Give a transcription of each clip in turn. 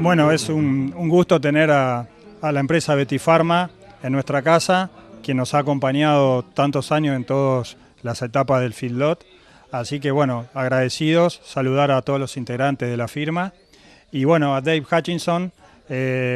Bueno, es un gusto tener a la empresa Vetifarma en nuestra casa, quien nos ha acompañado tantos años en todas las etapas del feedlot. Así que bueno, agradecidos, saludar a todos los integrantes de la firma. Y bueno, a David Hutcheson,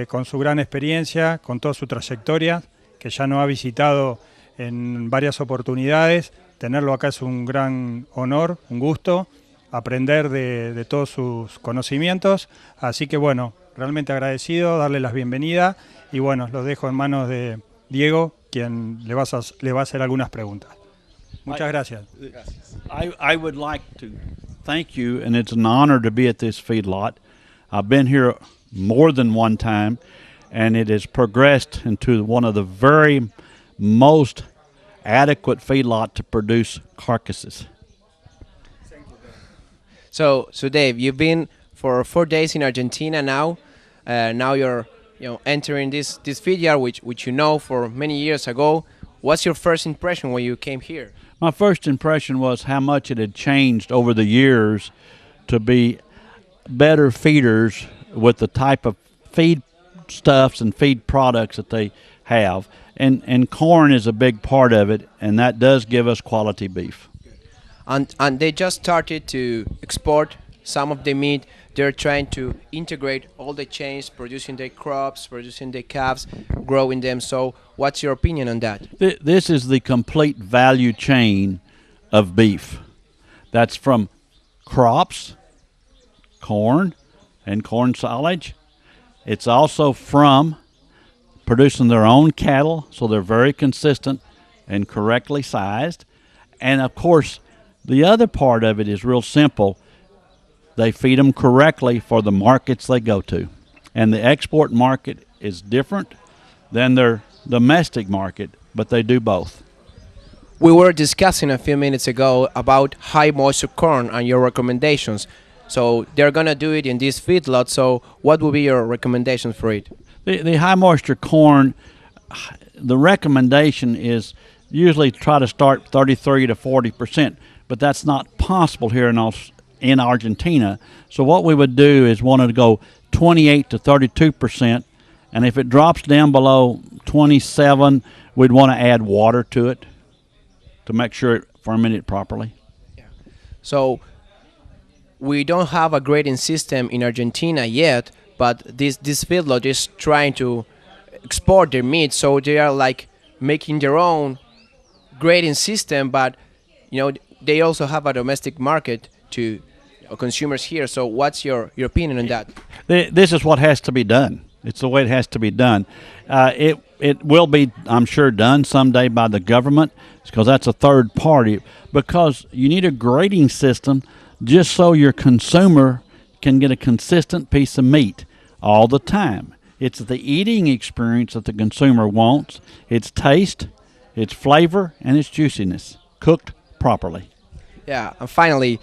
con su gran experiencia, con toda su trayectoria, que ya nos ha visitado en varias oportunidades. Tenerlo acá es un gran honor, un gusto, aprender de todos sus conocimientos. Así que bueno, realmente agradecido, darle las bienvenidas y bueno, los dejo en manos de Diego, quien le va a hacer algunas preguntas. Muchas gracias. I would like to thank you, and it's an honor to be at this feedlot. I've been here more than one time, and it has progressed into one of the very most adequate feedlot to produce carcasses. So Dave, you've been for 4 days in Argentina now. Now you're entering this feed yard, which you know for many years ago. What's your first impression when you came here? My first impression was how much it had changed over the years to be better feeders with the type of feed stuffs and feed products that they have. And corn is a big part of it, and that does give us quality beef. And they just started to export some of the meat. They're trying to integrate all the chains, producing their crops, producing the calves, growing them. So what's your opinion on that? This is the complete value chain of beef. That's from crops, corn, and corn silage. It's also from producing their own cattle, so they're very consistent and correctly sized. And of course, the other part of it is real simple. They feed them correctly for the markets they go to. And the export market is different than their domestic market, but they do both. We were discussing a few minutes ago about high moisture corn and your recommendations. So they're going to do it in this feedlot. So what would be your recommendations for it? The high moisture corn, the recommendation is usually try to start 33 to 40%, but that's not possible here in Argentina. So what we would do is want to go 28 to 32%, and if it drops down below 27, we'd want to add water to it to make sure it fermented properly. Yeah. So we don't have a grading system in Argentina yet, but this feedlot is trying to export their meat, so they are like making their own grading system, but they also have a domestic market to consumers here. So what's your opinion on that? This is what has to be done. It's the way it has to be done. It will be, I'm sure, done someday by the government, because that's a third party, because you need a grading system just so your consumer can get a consistent piece of meat all the time. It's the eating experience that the consumer wants, its taste, its flavor, and its juiciness, cooked properly. Yeah, and finally,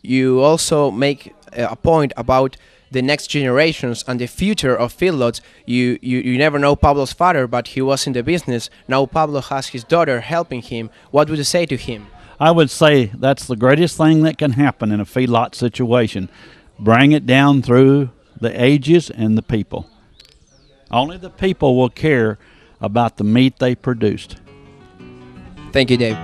you also make a point about the next generations and the future of feedlots. You never know Pablo's father, but he was in the business. Now Pablo has his daughter helping him. What would you say to him? I would say that's the greatest thing that can happen in a feedlot situation. Bring it down through the ages and the people. Only the people will care about the meat they produced. Thank you, Dave.